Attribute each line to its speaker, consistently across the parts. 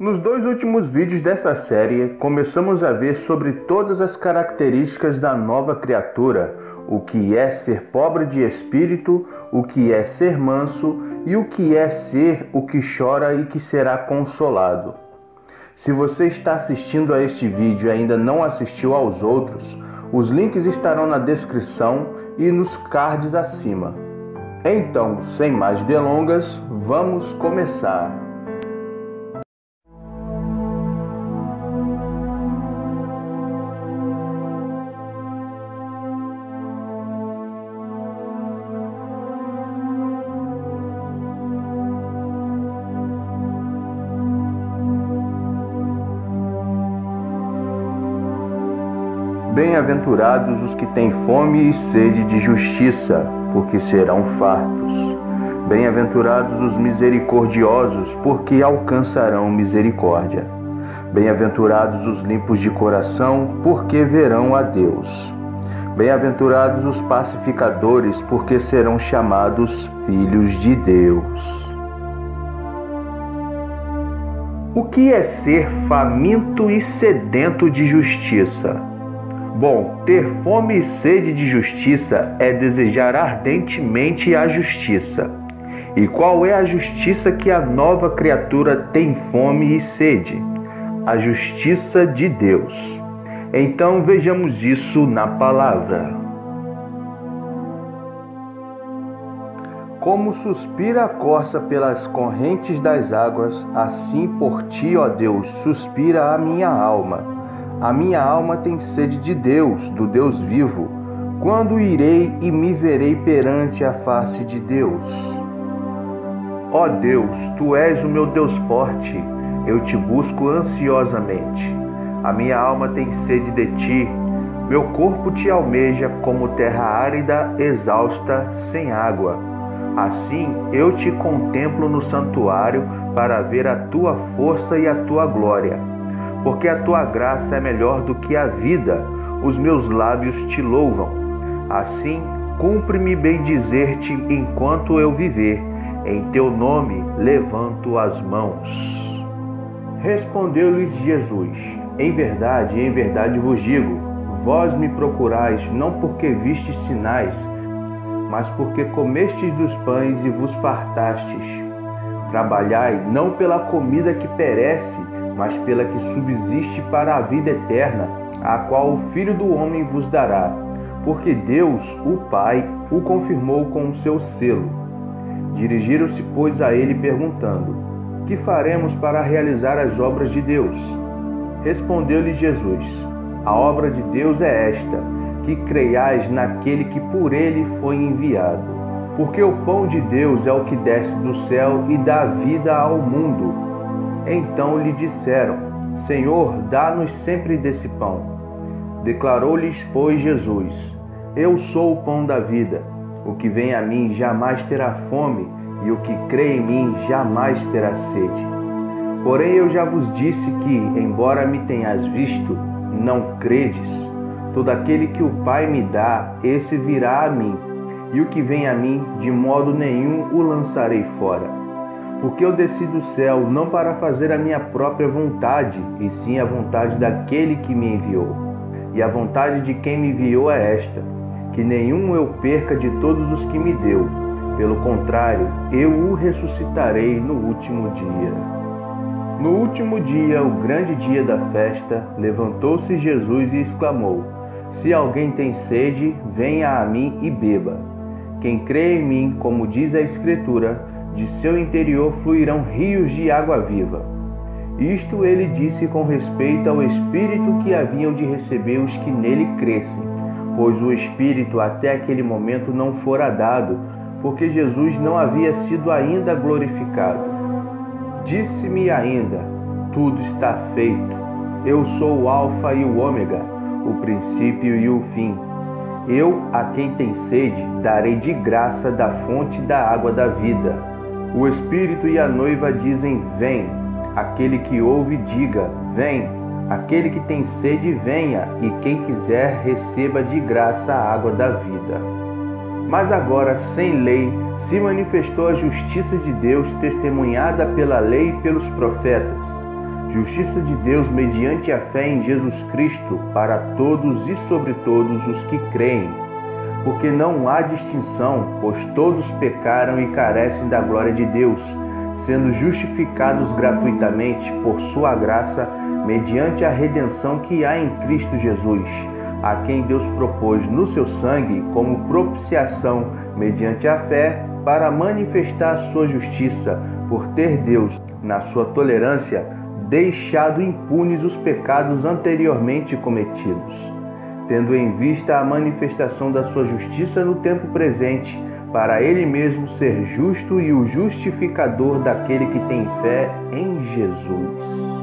Speaker 1: Nos dois últimos vídeos desta série, começamos a ver sobre todas as características da nova criatura, o que é ser pobre de espírito, o que é ser manso e o que é ser o que chora e que será consolado. Se você está assistindo a este vídeo e ainda não assistiu aos outros, os links estarão na descrição e nos cards acima. Então, sem mais delongas, vamos começar. Bem-aventurados os que têm fome e sede de justiça, porque serão fartos. Bem-aventurados os misericordiosos, porque alcançarão misericórdia. Bem-aventurados os limpos de coração, porque verão a Deus. Bem-aventurados os pacificadores, porque serão chamados filhos de Deus. O que é ser faminto e sedento de justiça? Bom, ter fome e sede de justiça é desejar ardentemente a justiça. E qual é a justiça que a nova criatura tem fome e sede? A justiça de Deus. Então vejamos isso na palavra. Como suspira a corça pelas correntes das águas, assim por ti, ó Deus, suspira a minha alma. A minha alma tem sede de Deus, do Deus vivo. Quando irei e me verei perante a face de Deus? Ó Deus, Tu és o meu Deus forte, eu te busco ansiosamente. A minha alma tem sede de Ti, meu corpo Te almeja como terra árida, exausta, sem água. Assim eu Te contemplo no santuário para ver a Tua força e a Tua glória. Porque a Tua graça é melhor do que a vida, os meus lábios Te louvam. Assim, cumpre-me bem dizer-te enquanto eu viver, em Teu nome levanto as mãos. Respondeu-lhes Jesus: em verdade vos digo, vós me procurais não porque vistes sinais, mas porque comestes dos pães e vos fartastes. Trabalhai não pela comida que perece, mas pela que subsiste para a vida eterna, a qual o Filho do Homem vos dará, porque Deus, o Pai, o confirmou com o seu selo. Dirigiram-se, pois, a ele, perguntando: que faremos para realizar as obras de Deus? Respondeu-lhe Jesus: a obra de Deus é esta, que creiais naquele que por ele foi enviado. Porque o pão de Deus é o que desce do céu e dá vida ao mundo. Então lhe disseram: Senhor, dá-nos sempre desse pão. Declarou-lhes, pois, Jesus: eu sou o pão da vida. O que vem a mim jamais terá fome, e o que crê em mim jamais terá sede. Porém eu já vos disse que, embora me tenhas visto, não credes. Todo aquele que o Pai me dá, esse virá a mim, e o que vem a mim, de modo nenhum o lançarei fora. Porque eu desci do céu não para fazer a minha própria vontade, e sim a vontade daquele que me enviou. E a vontade de quem me enviou é esta, que nenhum eu perca de todos os que me deu. Pelo contrário, eu o ressuscitarei no último dia. No último dia, o grande dia da festa, levantou-se Jesus e exclamou: se alguém tem sede, venha a mim e beba. Quem crê em mim, como diz a Escritura, de seu interior fluirão rios de água viva. Isto ele disse com respeito ao Espírito que haviam de receber os que nele crescem, pois o Espírito até aquele momento não fora dado, porque Jesus não havia sido ainda glorificado. Disse-me ainda: tudo está feito. Eu sou o Alfa e o Ômega, o princípio e o fim. Eu, a quem tem sede, darei de graça da fonte da água da vida. O Espírito e a noiva dizem: vem. Aquele que ouve, diga: vem. Aquele que tem sede, venha. E quem quiser, receba de graça a água da vida. Mas agora, sem lei, se manifestou a justiça de Deus, testemunhada pela lei e pelos profetas. justiça de Deus mediante a fé em Jesus Cristo para todos e sobre todos os que creem. Porque não há distinção, pois todos pecaram e carecem da glória de Deus, sendo justificados gratuitamente por sua graça, mediante a redenção que há em Cristo Jesus, a quem Deus propôs no seu sangue como propiciação mediante a fé, para manifestar a sua justiça, por ter Deus, na sua tolerância, deixado impunes os pecados anteriormente cometidos, tendo em vista a manifestação da sua justiça no tempo presente, para ele mesmo ser justo e o justificador daquele que tem fé em Jesus.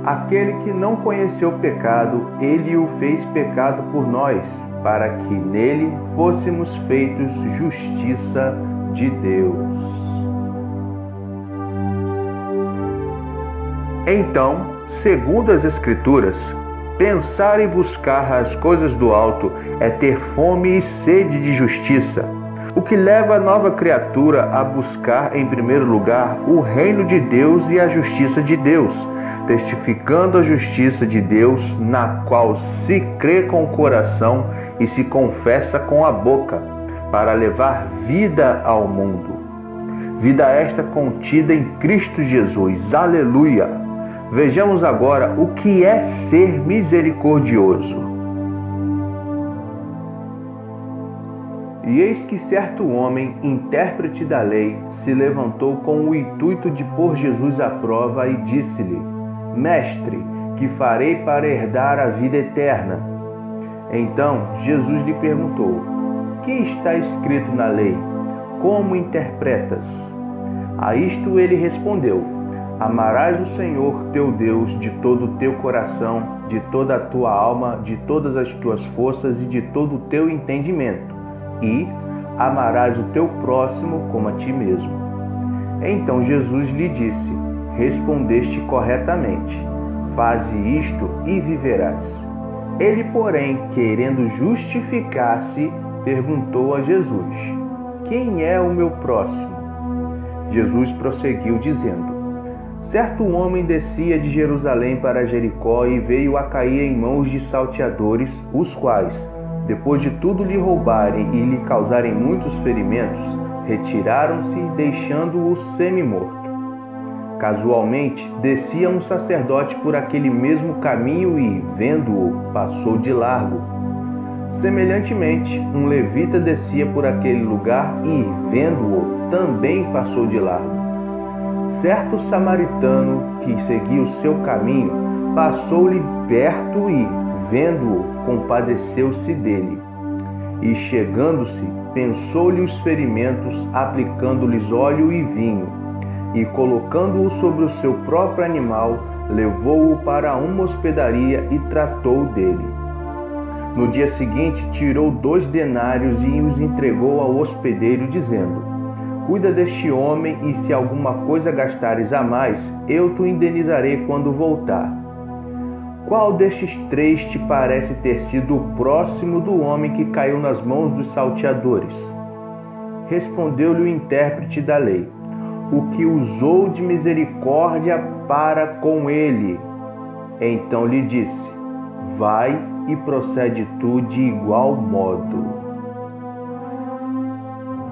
Speaker 1: Aquele que não conheceu o pecado, ele o fez pecado por nós, para que nele fôssemos feitos justiça de Deus. Então, segundo as Escrituras, pensar e buscar as coisas do alto é ter fome e sede de justiça, o que leva a nova criatura a buscar em primeiro lugar o reino de Deus e a justiça de Deus, testificando a justiça de Deus, na qual se crê com o coração e se confessa com a boca, para levar vida ao mundo. Vida esta contida em Cristo Jesus. Aleluia! Vejamos agora o que é ser misericordioso. E eis que certo homem, intérprete da lei, se levantou com o intuito de pôr Jesus à prova e disse-lhe: Mestre, que farei para herdar a vida eterna? Então Jesus lhe perguntou: Que está escrito na lei? Como interpretas? A isto ele respondeu: Amarás o Senhor teu Deus de todo o teu coração, de toda a tua alma, de todas as tuas forças e de todo o teu entendimento, e amarás o teu próximo como a ti mesmo. Então Jesus lhe disse: Respondeste corretamente, faze isto e viverás. Ele, porém, querendo justificar-se, perguntou a Jesus: Quem é o meu próximo? Jesus prosseguiu dizendo: Certo homem descia de Jerusalém para Jericó e veio a cair em mãos de salteadores, os quais, depois de tudo lhe roubarem e lhe causarem muitos ferimentos, retiraram-se, deixando-o semi-morto. Casualmente, descia um sacerdote por aquele mesmo caminho e, vendo-o, passou de largo. Semelhantemente, um levita descia por aquele lugar e, vendo-o, também passou de largo. Certo samaritano que seguia o seu caminho, passou-lhe perto e, vendo-o, compadeceu-se dele. E, chegando-se, pensou-lhe os ferimentos, aplicando-lhes óleo e vinho, e, colocando-o sobre o seu próprio animal, levou-o para uma hospedaria e tratou dele. No dia seguinte, tirou 2 denários e os entregou ao hospedeiro, dizendo: Cuida deste homem, e se alguma coisa gastares a mais, eu te indenizarei quando voltar. Qual destes 3 te parece ter sido o próximo do homem que caiu nas mãos dos salteadores? Respondeu-lhe o intérprete da lei: O que usou de misericórdia para com ele. Então lhe disse: Vai e procede tu de igual modo.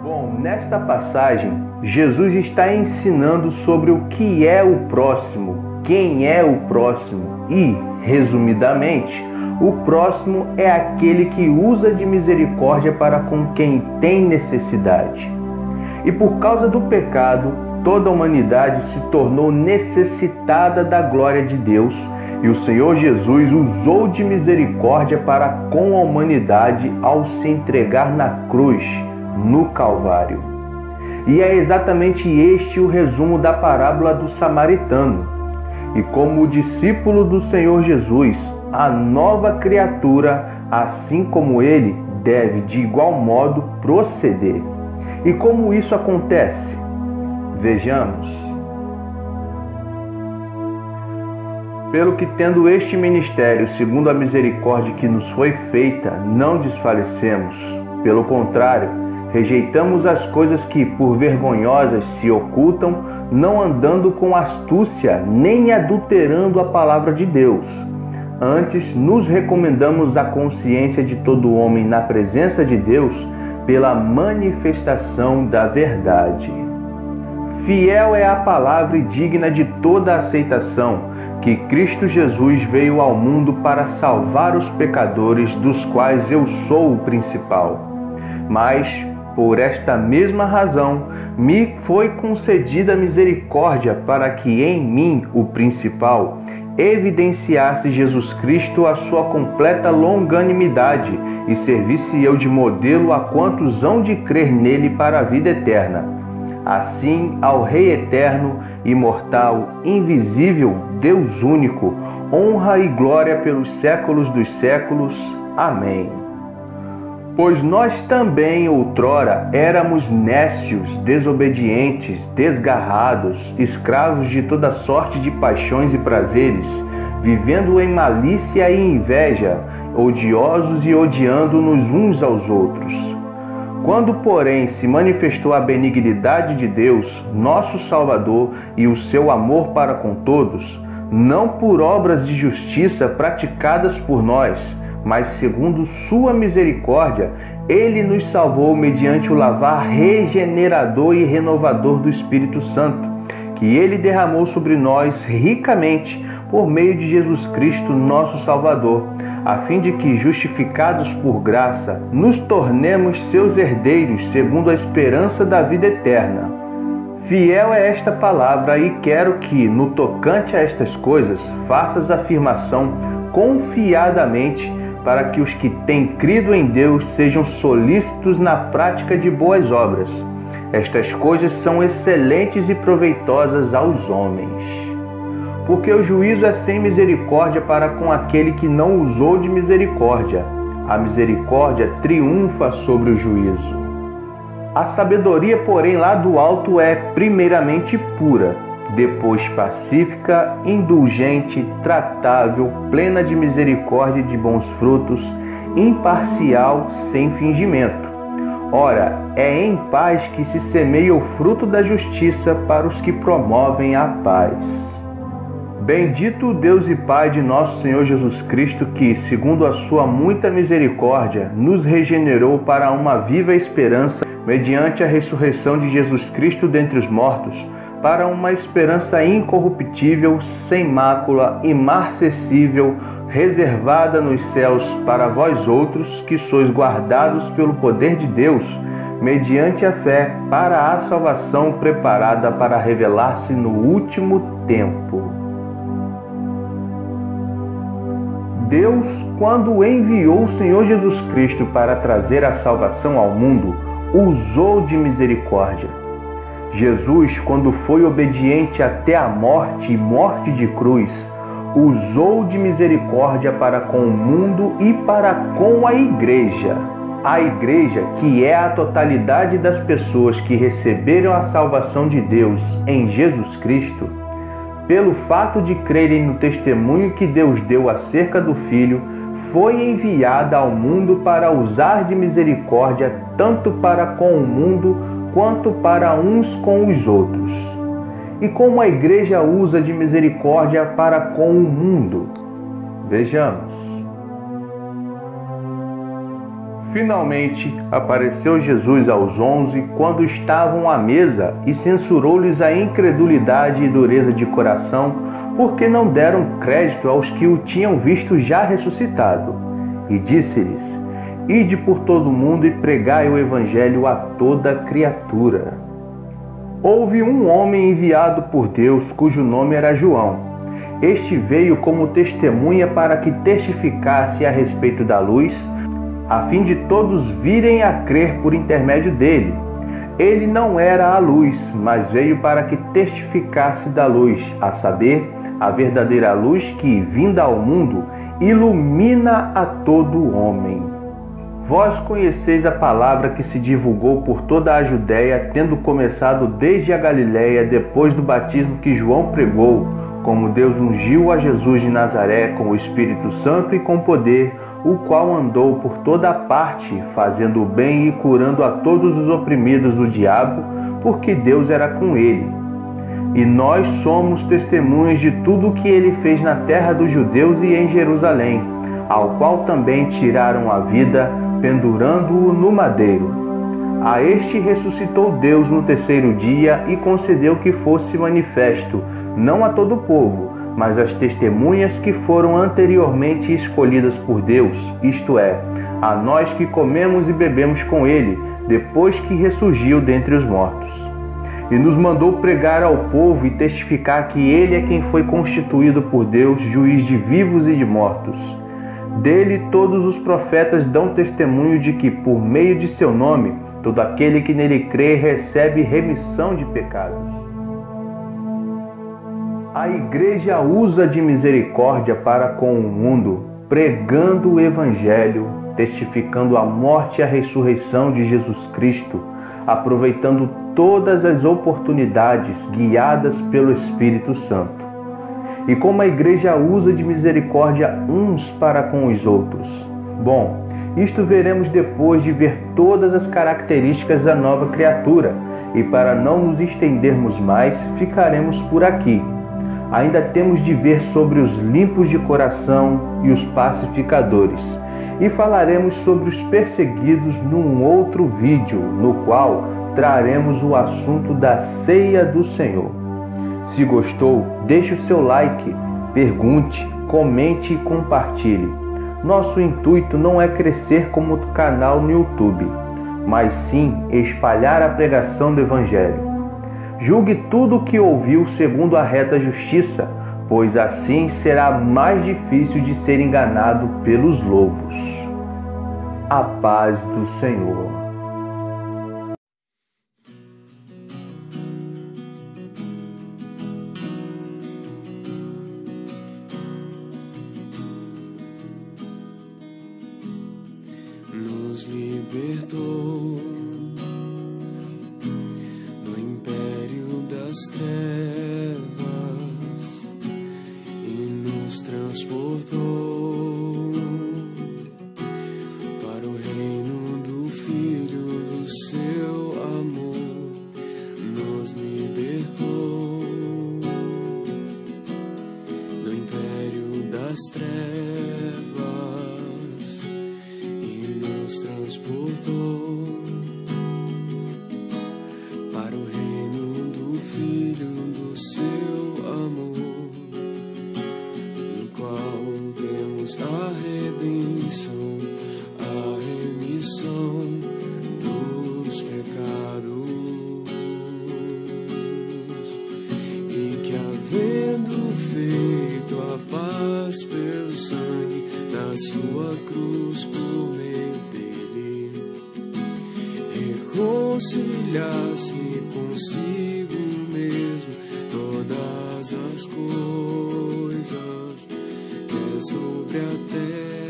Speaker 1: Bom, nesta passagem, Jesus está ensinando sobre o que é o próximo, quem é o próximo e, resumidamente, o próximo é aquele que usa de misericórdia para com quem tem necessidade. E por causa do pecado, toda a humanidade se tornou necessitada da glória de Deus, e o Senhor Jesus usou de misericórdia para com a humanidade ao se entregar na cruz, no Calvário. E é exatamente este o resumo da parábola do samaritano. E como discípulo do Senhor Jesus, a nova criatura, assim como ele, deve de igual modo proceder. E como isso acontece? Vejamos. Pelo que, tendo este ministério, segundo a misericórdia que nos foi feita, não desfalecemos. Pelo contrário, Rejeitamos as coisas que, por vergonhosas, se ocultam, não andando com astúcia, nem adulterando a palavra de Deus. Antes, nos recomendamos à consciência de todo homem na presença de Deus pela manifestação da verdade. Fiel é a palavra e digna de toda aceitação, que Cristo Jesus veio ao mundo para salvar os pecadores, dos quais eu sou o principal. Mas, por esta mesma razão, me foi concedida misericórdia para que em mim, o principal, evidenciasse Jesus Cristo a sua completa longanimidade e servisse eu de modelo a quantos hão de crer nele para a vida eterna. Assim, ao Rei eterno, imortal, invisível, Deus único, honra e glória pelos séculos dos séculos. Amém. Pois nós também, outrora, éramos nécios, desobedientes, desgarrados, escravos de toda sorte de paixões e prazeres, vivendo em malícia e inveja, odiosos e odiando-nos uns aos outros. Quando, porém, se manifestou a benignidade de Deus, nosso Salvador, e o seu amor para com todos, não por obras de justiça praticadas por nós, mas segundo sua misericórdia, ele nos salvou mediante o lavar regenerador e renovador do Espírito Santo, que ele derramou sobre nós ricamente por meio de Jesus Cristo, nosso Salvador, a fim de que, justificados por graça, nos tornemos seus herdeiros segundo a esperança da vida eterna. Fiel é esta palavra e quero que, no tocante a estas coisas, faças afirmação confiadamente, para que os que têm crido em Deus sejam solícitos na prática de boas obras. Estas coisas são excelentes e proveitosas aos homens. Porque o juízo é sem misericórdia para com aquele que não usou de misericórdia. A misericórdia triunfa sobre o juízo. A sabedoria, porém, lá do alto é primeiramente pura, depois pacífica, indulgente, tratável, plena de misericórdia e de bons frutos, imparcial, sem fingimento. Ora, é em paz que se semeia o fruto da justiça para os que promovem a paz. Bendito o Deus e Pai de nosso Senhor Jesus Cristo, que, segundo a sua muita misericórdia, nos regenerou para uma viva esperança, mediante a ressurreição de Jesus Cristo dentre os mortos, para uma esperança incorruptível, sem mácula, imarcessível, reservada nos céus para vós outros, que sois guardados pelo poder de Deus, mediante a fé, para a salvação preparada para revelar-se no último tempo. Deus, quando enviou o Senhor Jesus Cristo para trazer a salvação ao mundo, usou de misericórdia. Jesus, quando foi obediente até a morte e morte de cruz, usou de misericórdia para com o mundo e para com a igreja. A igreja, que é a totalidade das pessoas que receberam a salvação de Deus em Jesus Cristo, pelo fato de crerem no testemunho que Deus deu acerca do Filho, foi enviada ao mundo para usar de misericórdia tanto para com o mundo quanto para uns com os outros. E como a igreja usa de misericórdia para com o mundo? Vejamos. Finalmente, apareceu Jesus aos 11 quando estavam à mesa e censurou-lhes a incredulidade e dureza de coração, porque não deram crédito aos que o tinham visto já ressuscitado. E disse-lhes: Ide por todo o mundo e pregai o evangelho a toda criatura. Houve um homem enviado por Deus, cujo nome era João. Este veio como testemunha para que testificasse a respeito da luz, a fim de todos virem a crer por intermédio dele. Ele não era a luz, mas veio para que testificasse da luz, a saber, a verdadeira luz que, vinda ao mundo, ilumina a todo homem. Vós conheceis a palavra que se divulgou por toda a Judéia, tendo começado desde a Galiléia, depois do batismo que João pregou, como Deus ungiu a Jesus de Nazaré com o Espírito Santo e com poder, o qual andou por toda a parte, fazendo o bem e curando a todos os oprimidos do diabo, porque Deus era com ele. E nós somos testemunhas de tudo o que ele fez na terra dos judeus e em Jerusalém, ao qual também tiraram a vida, pendurando-o no madeiro. A este ressuscitou Deus no terceiro dia e concedeu que fosse manifesto, não a todo o povo, mas às testemunhas que foram anteriormente escolhidas por Deus, isto é, a nós que comemos e bebemos com ele, depois que ressurgiu dentre os mortos. E nos mandou pregar ao povo e testificar que ele é quem foi constituído por Deus, juiz de vivos e de mortos. Dele todos os profetas dão testemunho de que, por meio de seu nome, todo aquele que nele crê recebe remissão de pecados. A Igreja usa de misericórdia para com o mundo, pregando o Evangelho, testificando a morte e a ressurreição de Jesus Cristo, aproveitando todas as oportunidades guiadas pelo Espírito Santo. E como a Igreja usa de misericórdia uns para com os outros? Bom, isto veremos depois de ver todas as características da nova criatura, e para não nos estendermos mais, ficaremos por aqui. Ainda temos de ver sobre os limpos de coração e os pacificadores, e falaremos sobre os perseguidos num outro vídeo, no qual traremos o assunto da ceia do Senhor. Se gostou, deixe o seu like, pergunte, comente e compartilhe. Nosso intuito não é crescer como canal no YouTube, mas sim espalhar a pregação do Evangelho. Julgue tudo o que ouviu segundo a reta justiça, pois assim será mais difícil de ser enganado pelos lobos. A paz do Senhor.
Speaker 2: Nos libertou do império das trevas e nos transportou para o reino do Filho do seu amor. Nos libertou do império das trevas e nos transportou para o reino do Filho do seu amor, no qual temos a redenção, a remissão dos pecados, e que, havendo feito a paz pelo sangue da sua cruz, por meio dele reconciliasse consigo mesmo todas as coisas que é sobre a terra